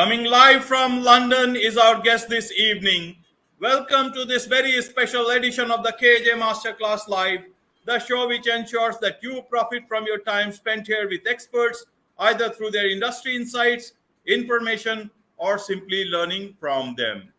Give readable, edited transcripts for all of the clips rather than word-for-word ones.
Coming live from London is our guest this evening. Welcome to this very special edition of the KJ Masterclass Live, the show which ensures that you profit from your time spent here with experts, either through their industry insights, information, or simply learning from them.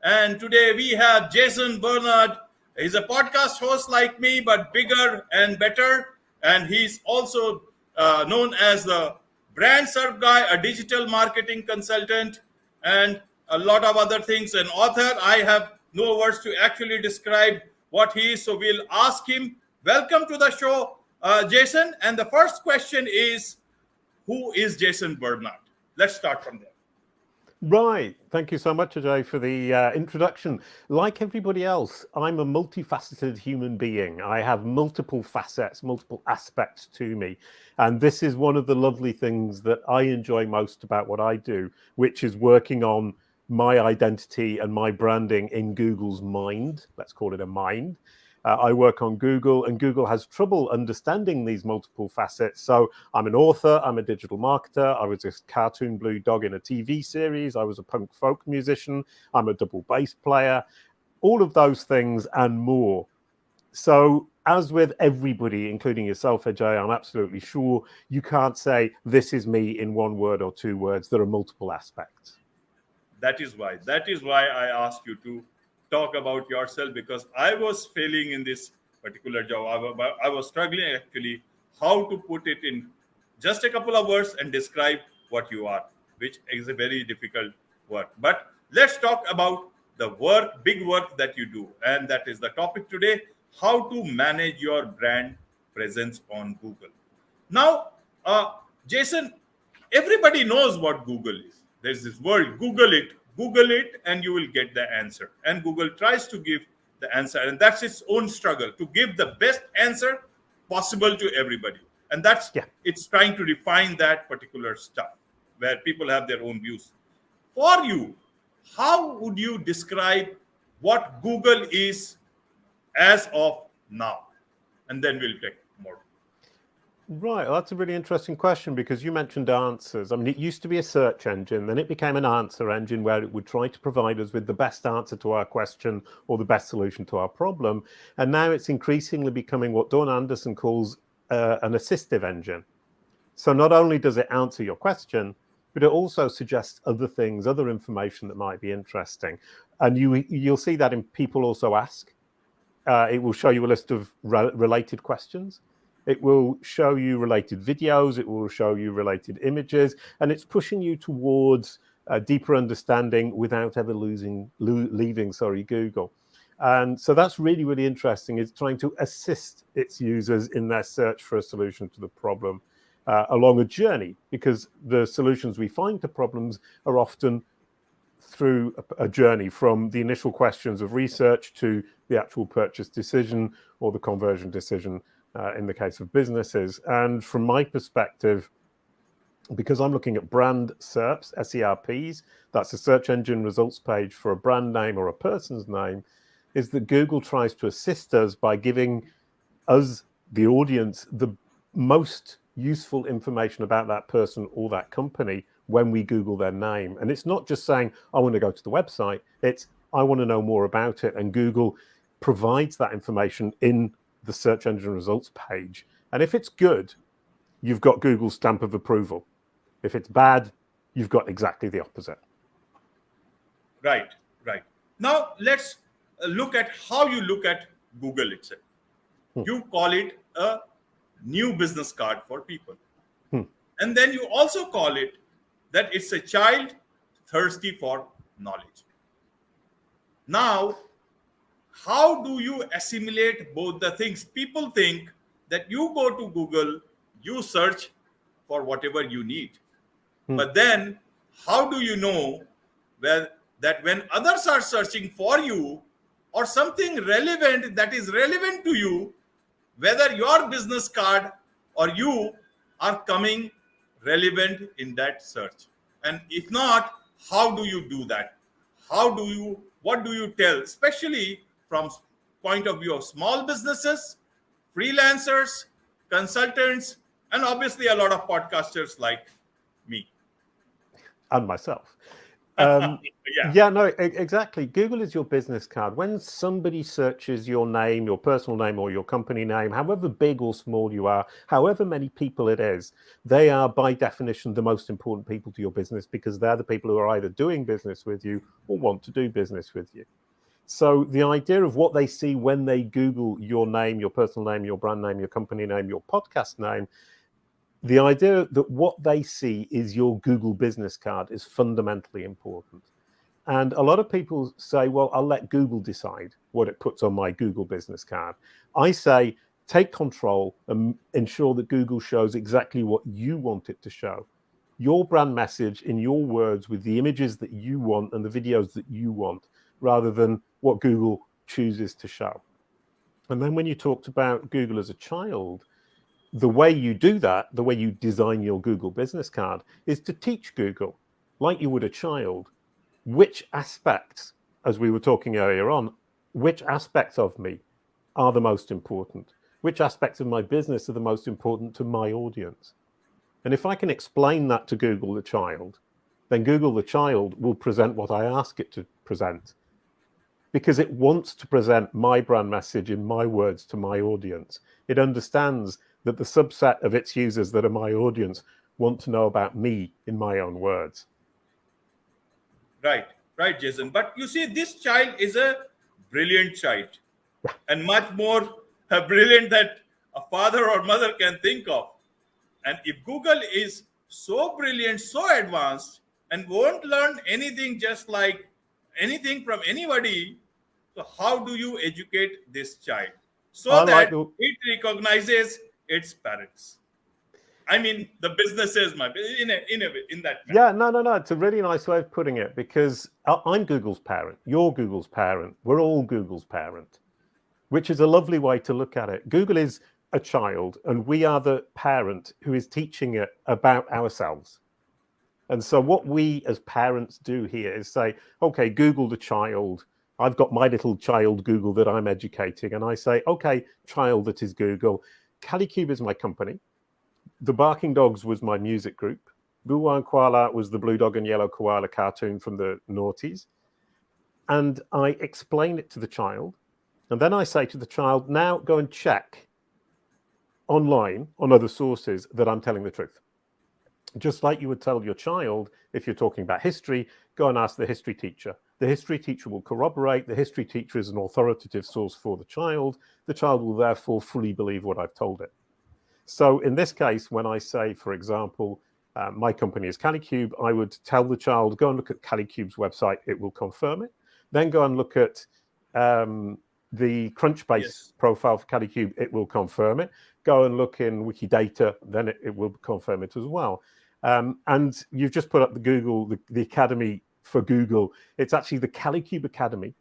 And today we have Jason Barnard. He's a podcast host like me, but bigger and better. And he's also known as the Brand SERP Guy, a digital marketing consultant, and a lot of other things. An author. I have no words to actually describe what he is, so we'll ask him. Welcome to the show, Jason. And the first question is, who is Jason Barnard? Let's start from there. Right. Thank you so much, Ajay, for the introduction. Like everybody else, I'm a multifaceted human being. I have multiple facets, multiple aspects to me. And this is one of the lovely things that I enjoy most about what I do, which is working on my identity and my branding in Google's mind. Let's call it a mind. I work on Google, and Google has trouble understanding these multiple facets. So I'm an author, I'm a digital marketer, I was a cartoon blue dog in a TV series, I was a punk folk musician, I'm a double bass player, all of those things and more. So as with everybody, including yourself, Ajay, I'm absolutely sure you can't say this is me in one word or two words. There are multiple aspects. That is why I asked you to talk about yourself, because I was failing in this particular job. I was struggling actually how to put it in just a couple of words and describe what you are, which is a very difficult work. But let's talk about the work, big work that you do. And that is the topic today, how to manage your brand presence on Google. Now, Jason, everybody knows what Google is. There's this word, Google it, and you will get the answer. And Google tries to give the answer, and that's its own struggle to give the best answer possible to everybody. And it's trying to define that particular stuff where people have their own views. For you, how would you describe what Google is as of now? And then we'll take more. Right, well, that's a really interesting question, because you mentioned answers. I mean, it used to be a search engine, then it became an answer engine where it would try to provide us with the best answer to our question or the best solution to our problem. And now it's increasingly becoming what Dawn Anderson calls an assistive engine. So not only does it answer your question, but it also suggests other things, other information that might be interesting. And you'll see that in People Also Ask. It will show you a list of related questions. It will show you related videos, it will show you related images, and it's pushing you towards a deeper understanding without ever leaving Google. And so that's really, really interesting. It's trying to assist its users in their search for a solution to the problem along a journey, because the solutions we find to problems are often through a journey from the initial questions of research to the actual purchase decision or the conversion decision. In the case of businesses. And from my perspective, because I'm looking at brand SERPs, SERPs, that's a search engine results page for a brand name or a person's name, is that Google tries to assist us by giving us, the audience, the most useful information about that person or that company when we Google their name. And it's not just saying, I want to go to the website, it's, I want to know more about it. And Google provides that information in the search engine results page. And if it's good, you've got Google's stamp of approval. If it's bad, you've got exactly the opposite. Right. Now let's look at how you look at Google itself. You call it a new business card for people. And then you also call it that it's a child thirsty for knowledge. Now, how do you assimilate both the things? People think that you go to Google, you search for whatever you need. But then how do you know that when others are searching for you or something relevant that is relevant to you, whether your business card or you are coming relevant in that search? And if not, how do you do that? What do you tell, especially from point of view of small businesses, freelancers, consultants, and obviously a lot of podcasters like me? and myself. Yeah. Yeah, no, exactly. Google is your business card. When somebody searches your name, your personal name, or your company name, however big or small you are, however many people it is, they are by definition the most important people to your business, because they're the people who are either doing business with you or want to do business with you. So the idea of what they see when they Google your name, your personal name, your brand name, your company name, your podcast name, the idea that what they see is your Google business card is fundamentally important. And a lot of people say, well, I'll let Google decide what it puts on my Google business card. I say, take control and ensure that Google shows exactly what you want it to show. Your brand message in your words, with the images that you want and the videos that you want, rather than what Google chooses to show. And then when you talked about Google as a child, the way you do that, the way you design your Google business card, is to teach Google, like you would a child, which aspects, as we were talking earlier on, which aspects of me are the most important? Which aspects of my business are the most important to my audience? And if I can explain that to Google the child, then Google the child will present what I ask it to present, because it wants to present my brand message in my words to my audience. It understands that the subset of its users that are my audience want to know about me in my own words. Right, Jason. But you see, this child is a brilliant child, and much more brilliant that a father or mother can think of. And if Google is so brilliant, so advanced, and won't learn anything just like anything from anybody, so how do you educate this child so that it recognizes its parents? I mean, the businesses, in that manner. Yeah, no. It's a really nice way of putting it, because I'm Google's parent. You're Google's parent. We're all Google's parent, which is a lovely way to look at it. Google is a child, and we are the parent who is teaching it about ourselves. And so what we as parents do here is say, okay, Google the child. I've got my little child Google that I'm educating. And I say, okay, child that is Google, Kalicube is my company. The Barking Dogs was my music group. Buwan Koala was the blue dog and yellow koala cartoon from the noughties. And I explain it to the child. And then I say to the child, now go and check online on other sources that I'm telling the truth. Just like you would tell your child, if you're talking about history, go and ask the history teacher. The history teacher will corroborate. The history teacher is an authoritative source for the child. The child will therefore fully believe what I've told it. So in this case, when I say, for example, my company is Kalicube, I would tell the child, go and look at Kalikube's website. It will confirm it. Then go and look at the Crunchbase profile for Kalicube. It will confirm it. Go and look in Wikidata. Then it will confirm it as well. And you've just put up the Google, the Academy for Google. It's actually the Kalicube Academy,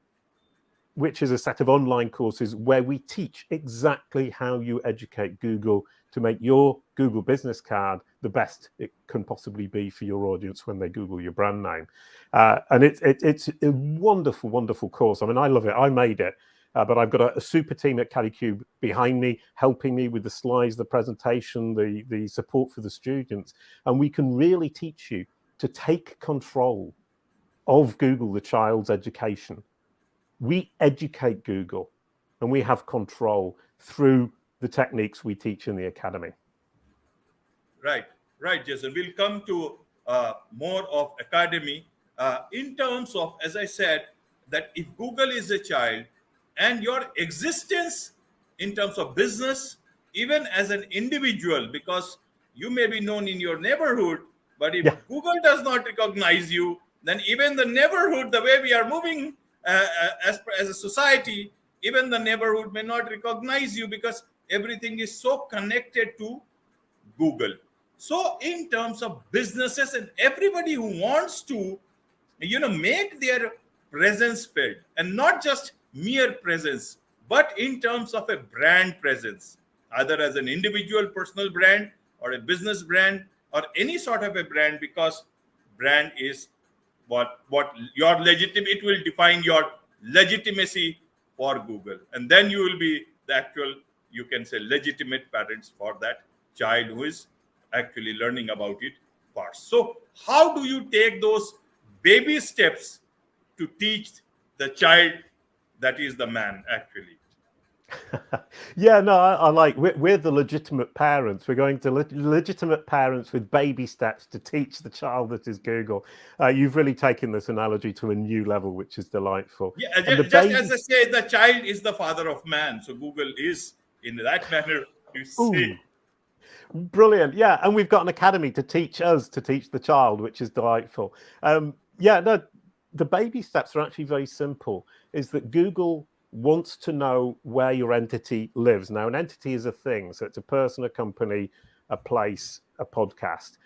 which is a set of online courses where we teach exactly how you educate Google to make your Google business card the best it can possibly be for your audience when they Google your brand name. And it's a wonderful, wonderful course. I mean, I love it. I made it. But I've got a super team at Kalicube behind me, helping me with the slides, the presentation, the support for the students. And we can really teach you to take control of Google, the child's education. We educate Google, and we have control through the techniques we teach in the Academy. Right, Jason. We'll come to more of Academy in terms of, as I said, that if Google is a child, and your existence in terms of business, even as an individual, because you may be known in your neighborhood, but if Google does not recognize you, then even the neighborhood, the way we are moving as a society, even the neighborhood may not recognize you, because everything is so connected to Google. So in terms of businesses and everybody who wants to, make their presence felt, and not just mere presence, but in terms of a brand presence, either as an individual personal brand or a business brand or any sort of a brand, because brand is what your legitimate, it will define your legitimacy for Google. And then you will be the actual, you can say, legitimate parents for that child who is actually learning about it parts. So how do you take those baby steps to teach the child that is the man actually? Yeah, no, I like, we're the legitimate parents. We're going to legitimate parents with baby steps to teach the child that is Google. You've really taken this analogy to a new level, which is delightful. Yeah, And the just baby... as I say, the child is the father of man. So Google is in that manner, you say. Ooh, brilliant. Yeah, and we've got an academy to teach us to teach the child, which is delightful. Yeah, no, the baby steps are actually very simple. Is that Google wants to know where your entity lives. Now, an entity is a thing. So it's a person, a company, a place, a podcast.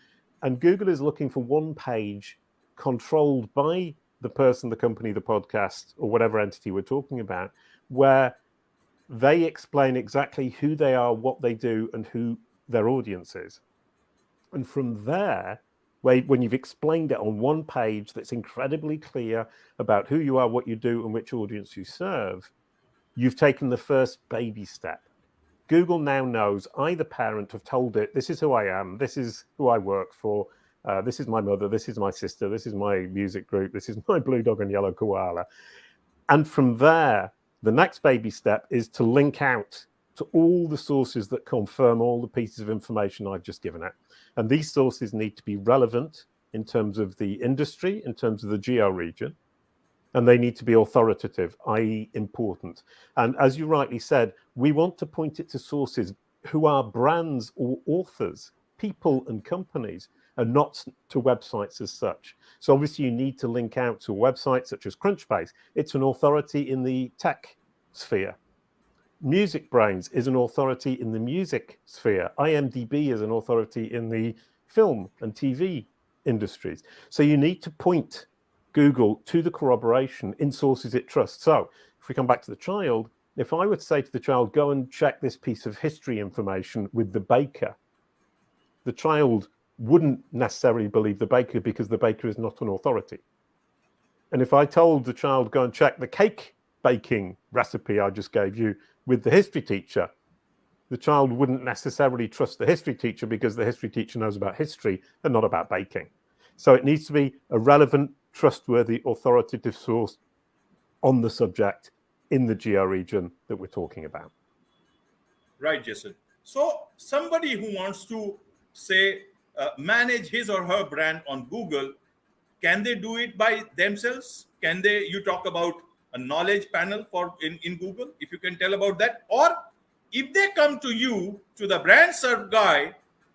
And Google is looking for one page controlled by the person, the company, the podcast, or whatever entity we're talking about, where they explain exactly who they are, what they do, and who their audience is. And from there, when you've explained it on one page that's incredibly clear about who you are, what you do, and which audience you serve, you've taken the first baby step. Google now knows I, the parent, have told it, this is who I am, this is who I work for, this is my mother, this is my sister, this is my music group, this is my blue dog and yellow koala. And from there, the next baby step is to link out to all the sources that confirm all the pieces of information I've just given out. And these sources need to be relevant in terms of the industry, in terms of the geo region, and they need to be authoritative, i.e. important. And as you rightly said, we want to point it to sources who are brands or authors, people and companies, and not to websites as such. So obviously you need to link out to a website such as Crunchbase. It's an authority in the tech sphere. Music Brains is an authority in the music sphere. IMDb is an authority in the film and TV industries. So you need to point Google to the corroboration in sources it trusts. So if we come back to the child, if I would say to the child, go and check this piece of history information with the baker, the child wouldn't necessarily believe the baker because the baker is not an authority. And if I told the child, go and check the cake baking recipe I just gave you with the history teacher, the child wouldn't necessarily trust the history teacher because the history teacher knows about history and not about baking. So it needs to be a relevant, trustworthy, authoritative source on the subject in the geo region that we're talking about. Right, Jason. So somebody who wants to, say, manage his or her brand on Google, can they do it by themselves? Can they, you talk about a knowledge panel for in Google, if you can tell about that? Or if they come to you, to the Brand SERP Guy,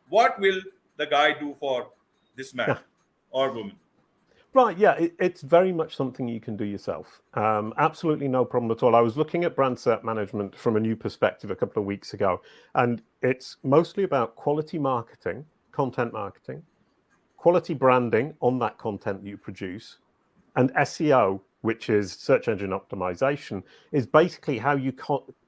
what will the guy do for this man or woman? Right, yeah, it's very much something you can do yourself. Absolutely no problem at all. I was looking at Brand SERP management from a new perspective a couple of weeks ago, and it's mostly about quality marketing, content marketing, quality branding on that content that you produce, and SEO, which is search engine optimization, is basically how you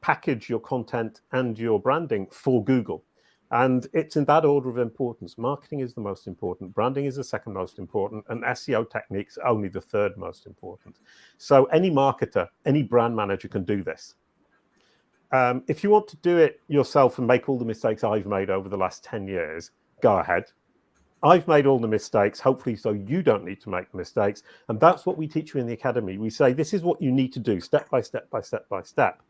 package your content and your branding for Google. And it's in that order of importance. Marketing is the most important, branding is the second most important, and SEO techniques are only the third most important. So any marketer, any brand manager can do this. If you want to do it yourself and make all the mistakes I've made over the last 10 years, go ahead. I've made all the mistakes, hopefully so you don't need to make mistakes. And that's what we teach you in the academy. We say, this is what you need to do step by step by step by step.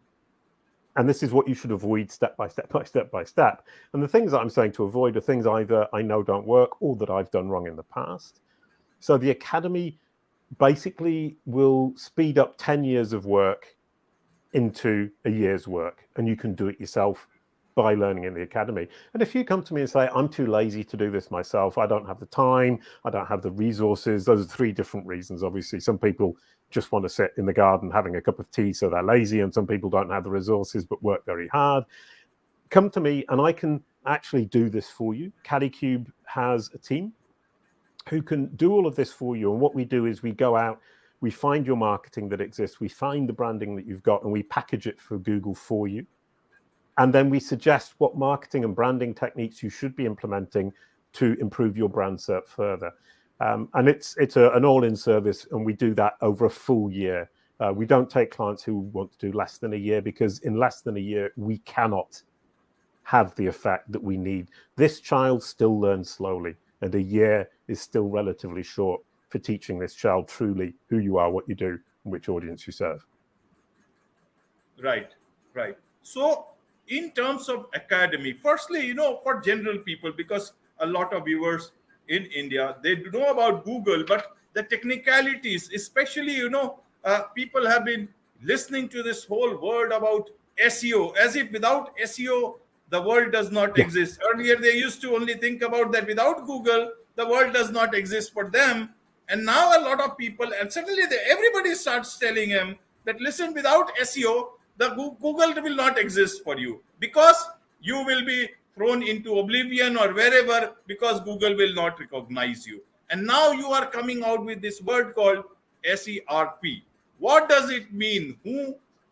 And this is what you should avoid step by step by step by step. And the things that I'm saying to avoid are things either I know don't work or that I've done wrong in the past. So the academy basically will speed up 10 years of work into a year's work. And you can do it yourself by learning in the academy. And if you come to me and say, I'm too lazy to do this myself, I don't have the time, I don't have the resources, those are three different reasons. Obviously, some people just want to sit in the garden having a cup of tea, so they're lazy, and some people don't have the resources but work very hard. Come to me and I can actually do this for you. Kalicube has a team who can do all of this for you. And what we do is we go out, we find your marketing that exists, we find the branding that you've got, and we package it for Google for you. And then we suggest what marketing and branding techniques you should be implementing to improve your brand SERP further. And it's an all-in service, and we do that over a full year. We don't take clients who want to do less than a year, because in less than a year, we cannot have the effect that we need. This child still learns slowly. And a year is still relatively short for teaching this child truly who you are, what you do, and which audience you serve. Right, right. So, in terms of academy, firstly, for general people, because a lot of viewers in India, they know about Google, but the technicalities, especially, people have been listening to this whole word about SEO as if without SEO, the world does not Yeah. exist. Earlier, they used to only think about that without Google, the world does not exist for them. And now a lot of people, and suddenly everybody starts telling them that listen, without SEO, the Google will not exist for you because you will be thrown into oblivion or wherever because Google will not recognize you. And now you are coming out with this word called SERP. What does it mean?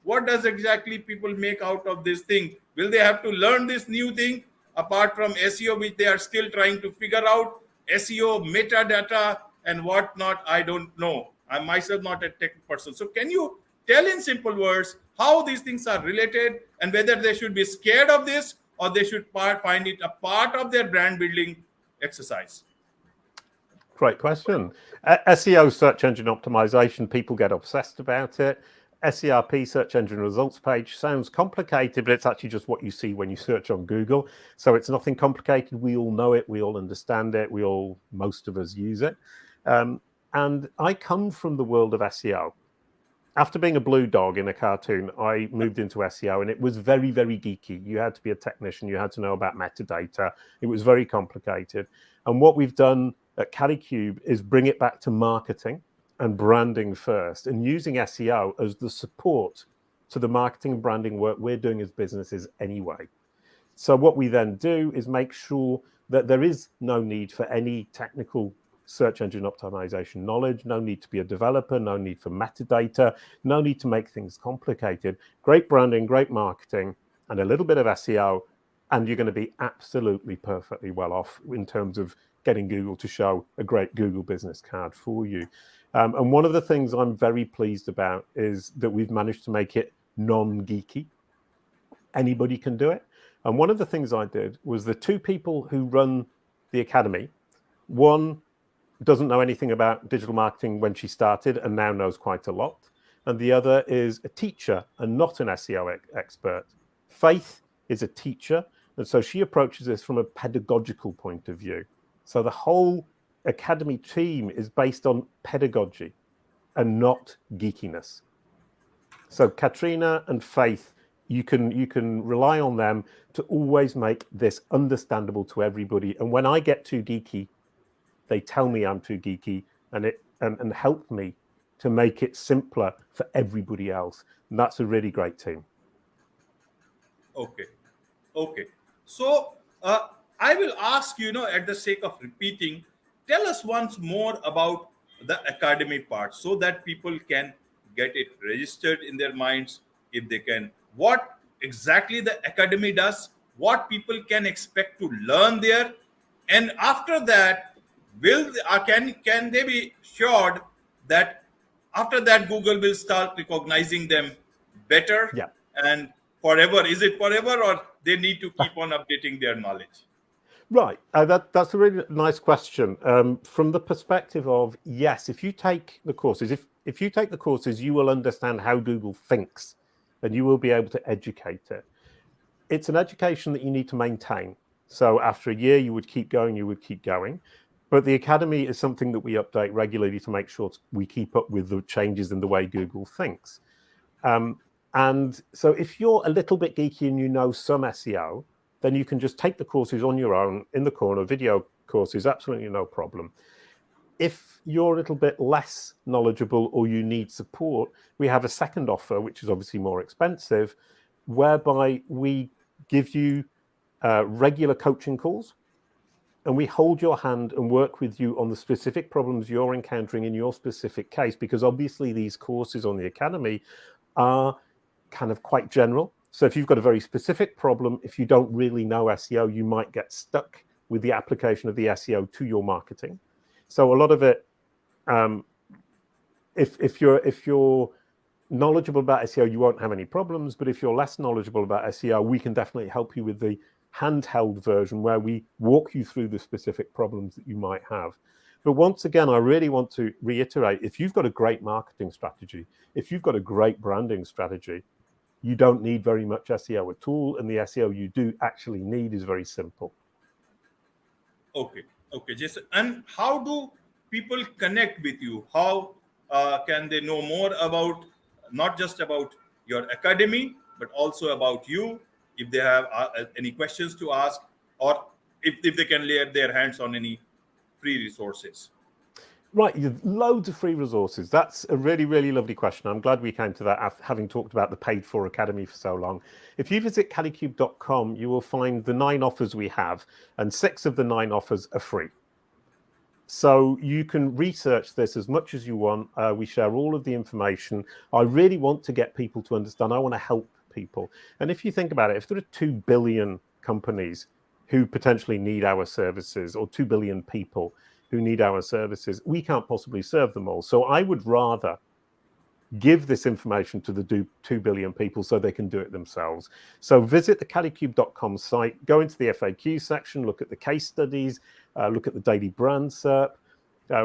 What does exactly people make out of this thing? Will they have to learn this new thing apart from SEO, which they are still trying to figure out? SEO, metadata, and whatnot, I don't know. I'm myself not a tech person. So can you tell in simple words how these things are related and whether they should be scared of this or they should find it a part of their brand building exercise? Great question. SEO, search engine optimization, people get obsessed about it. SERP, search engine results page, sounds complicated, but it's actually just what you see when you search on Google. So it's nothing complicated. We all know it. We all understand it. Most of us use it. And I come from the world of SEO. After being a blue dog in a cartoon, I moved into SEO, and it was very, very geeky. You had to be a technician. You had to know about metadata. It was very complicated. And what we've done at Kalicube is bring it back to marketing and branding first, and using SEO as the support to the marketing and branding work we're doing as businesses anyway. So what we then do is make sure that there is no need for any technical search engine optimization knowledge, no need to be a developer, no need for metadata, no need to make things complicated. Great branding, great marketing, and a little bit of SEO, and you're going to be absolutely perfectly well off in terms of getting Google to show a great Google business card for you. And one of the things I'm very pleased about is that we've managed to make it non-geeky. Anybody can do it. And one of the things I did was the two people who run the academy, one doesn't know anything about digital marketing when she started and now knows quite a lot. And the other is a teacher and not an SEO expert. Faith is a teacher, and so she approaches this from a pedagogical point of view. So the whole academy team is based on pedagogy and not geekiness. So Katrina and Faith, you can rely on them to always make this understandable to everybody. And when I get too geeky, they tell me I'm too geeky and help me to make it simpler for everybody else. And that's a really great team. Okay. So I will ask, at the sake of repeating, tell us once more about the academy part so that people can get it registered in their minds, if they can, what exactly the academy does, what people can expect to learn there, and after that, can they be assured that after that Google will start recognizing them better? Yeah. And forever? Is it forever, or they need to keep on updating their knowledge? Right. That's a really nice question. From the perspective of, yes, if you take the courses, if you take the courses, you will understand how Google thinks and you will be able to educate it. It's an education that you need to maintain. So after a year, you would keep going. But the Academy is something that we update regularly to make sure we keep up with the changes in the way Google thinks. And so if you're a little bit geeky and you know some SEO, then you can just take the courses on your own in the corner, video courses, absolutely no problem. If you're a little bit less knowledgeable or you need support, we have a second offer, which is obviously more expensive, whereby we give you regular coaching calls, and we hold your hand and work with you on the specific problems you're encountering in your specific case, because obviously these courses on the Academy are kind of quite general. So if you've got a very specific problem, if you don't really know SEO, you might get stuck with the application of the SEO to your marketing. So a lot of it, if you're knowledgeable about SEO, you won't have any problems. But if you're less knowledgeable about SEO, we can definitely help you with the handheld version where we walk you through the specific problems that you might have. But once again, I really want to reiterate, if you've got a great marketing strategy, if you've got a great branding strategy, you don't need very much SEO at all. And the SEO you do actually need is very simple. Okay, Jason. And how do people connect with you? How can they know more about, not just about your academy, but also about you, if they have any questions to ask, or if they can lay their hands on any free resources? Right, you've loads of free resources. That's a really, really lovely question. I'm glad we came to that, having talked about the paid for academy for so long. If you visit kalicube.com, you will find the 9 offers we have, and 6 of the 9 offers are free. So you can research this as much as you want. We share all of the information. I really want to get people to understand. I want to help people. And if you think about it, if there are 2 billion companies who potentially need our services, or 2 billion people who need our services, we can't possibly serve them all. So I would rather give this information to the 2 billion people so they can do it themselves. So visit the kalicube.com site, go into the FAQ section, look at the case studies, look at the daily brand SERP.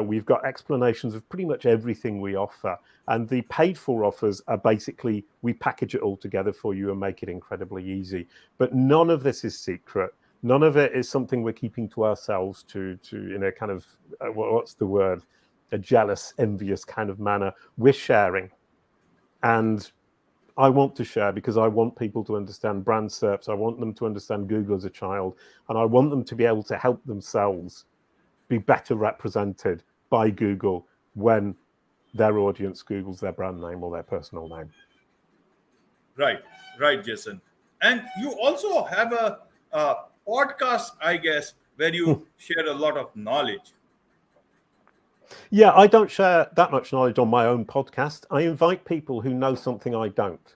We've got explanations of pretty much everything we offer. And the paid for offers are basically, we package it all together for you and make it incredibly easy. But none of this is secret. None of it is something we're keeping to ourselves to in a kind of, what's the word? A jealous, envious kind of manner. We're sharing. And I want to share because I want people to understand brand SERPs. I want them to understand Google as a child. And I want them to be able to help themselves be better represented by Google when their audience Googles their brand name or their personal name. Right, Jason. And you also have a podcast, I guess, where you share a lot of knowledge. Yeah, I don't share that much knowledge on my own podcast. I invite people who know something I don't,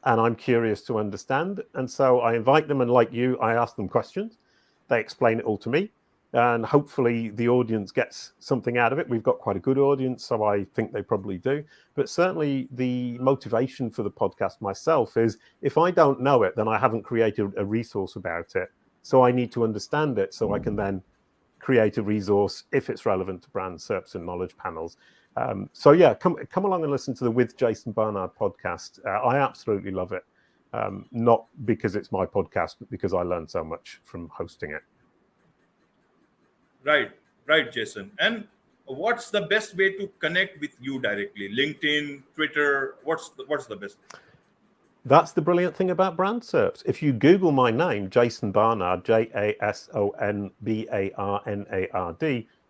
and I'm curious to understand. And so I invite them, and like you, I ask them questions. They explain it all to me, and hopefully the audience gets something out of it. We've got quite a good audience, so I think they probably do. But certainly the motivation for the podcast myself is, if I don't know it, then I haven't created a resource about it. So I need to understand it so I can then create a resource if it's relevant to brand SERPs and knowledge panels. So yeah, come along and listen to the With Jason Barnard podcast. I absolutely love it. Not because it's my podcast, but because I learned so much from hosting it. Right, Jason. And what's the best way to connect with you directly? LinkedIn, Twitter, what's the best? That's the brilliant thing about brand SERPs. If you Google my name, Jason Barnard, JASONBARNARD,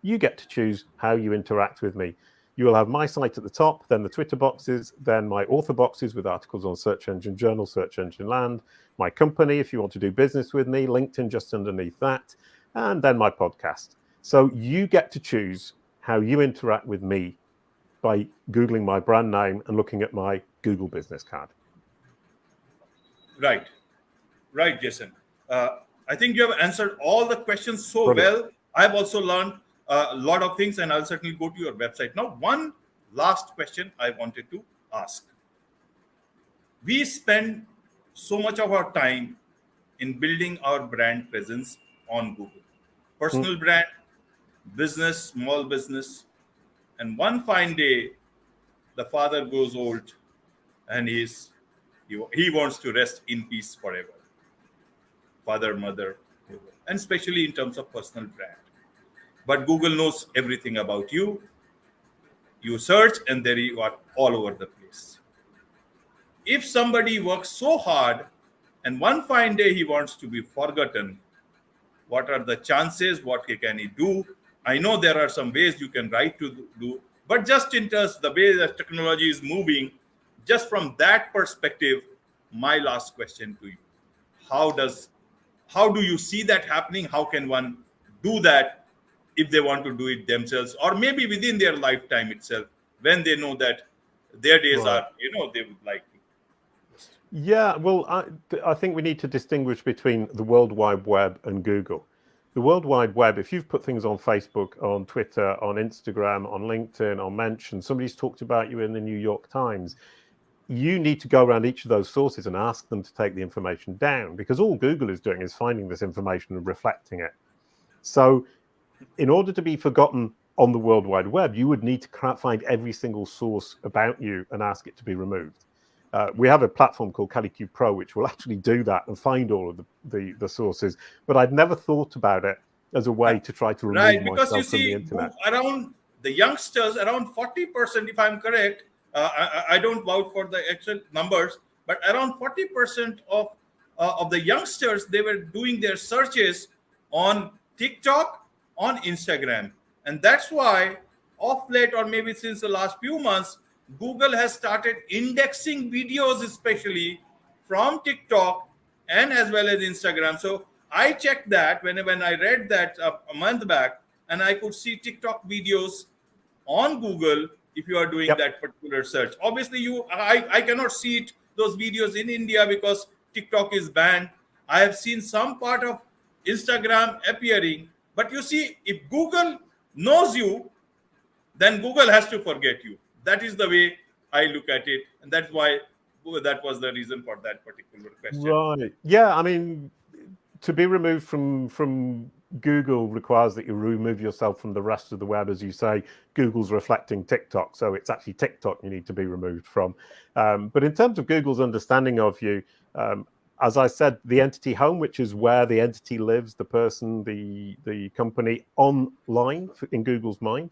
you get to choose how you interact with me. You will have my site at the top, then the Twitter boxes, then my author boxes with articles on Search Engine Journal, Search Engine Land, my company, if you want to do business with me, LinkedIn just underneath that, and then my podcast. So you get to choose how you interact with me by Googling my brand name and looking at my Google business card. Right, Jason. I think you have answered all the questions so Brilliant. well. I've also learned a lot of things, and I'll certainly go to your website. Now, one last question I wanted to ask. We spend so much of our time in building our brand presence on Google. Personal brand, business, small business. And one fine day, the father goes old and he wants to rest in peace forever. Father, mother, and especially in terms of personal brand. But Google knows everything about you. You search and there you are all over the place. If somebody works so hard and one fine day he wants to be forgotten, what are the chances? What can he do? I know there are some ways you can write to do, but just in terms of the way that technology is moving, just from that perspective, my last question to you: how do you see that happening? How can one do that if they want to do it themselves, or maybe within their lifetime itself, when they know that their days are, they would like to? Yeah, well, I think we need to distinguish between the World Wide Web and Google. The World Wide Web, if you've put things on Facebook, on Twitter, on Instagram, on LinkedIn, on Mention, somebody's talked about you in the New York Times, you need to go around each of those sources and ask them to take the information down, because all Google is doing is finding this information and reflecting it. So in order to be forgotten on the World Wide Web, you would need to find every single source about you and ask it to be removed. We have a platform called Kalicube Pro, which will actually do that and find all of the sources. But I'd never thought about it as a way to try to remove myself from the internet. Around the youngsters, around 40%, if I'm correct, I don't vouch for the actual numbers, but around 40% of the youngsters, they were doing their searches on TikTok, on Instagram. And that's why of late, or maybe since the last few months, Google has started indexing videos, especially from TikTok and as well as Instagram. So I checked that when I read that a month back, and I could see TikTok videos on Google if you are doing that particular search. Obviously, I cannot see those videos in India because TikTok is banned. I have seen some part of Instagram appearing, but you see, if Google knows you, then Google has to forget you. That is the way I look at it, and that's why that was the reason for that particular question. Right. Yeah. I mean, to be removed from Google requires that you remove yourself from the rest of the web. As you say, Google's reflecting TikTok, so it's actually TikTok you need to be removed from. But in terms of Google's understanding of you, as I said, the entity home, which is where the entity lives, the person, the company online in Google's mind,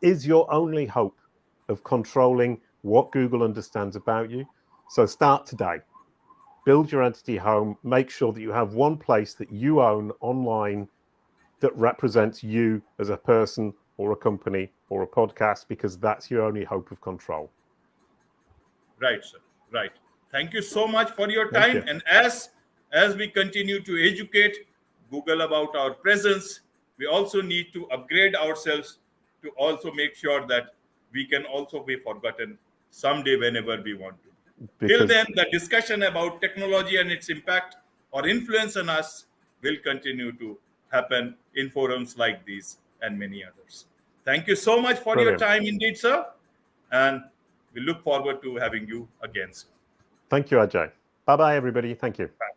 is your only hope of controlling what Google understands about you. So start today. Build your entity home. Make sure that you have one place that you own online that represents you as a person or a company or a podcast, because that's your only hope of control. Right, sir. Right. Thank you so much for your time. And as we continue to educate Google about our presence, we also need to upgrade ourselves to also make sure that we can also be forgotten someday whenever we want to. Till then, the discussion about technology and its impact or influence on us will continue to happen in forums like these and many others. Thank you so much for your time indeed, sir. And we look forward to having you again, sir. Thank you, Ajay. Bye-bye, everybody. Thank you. Bye.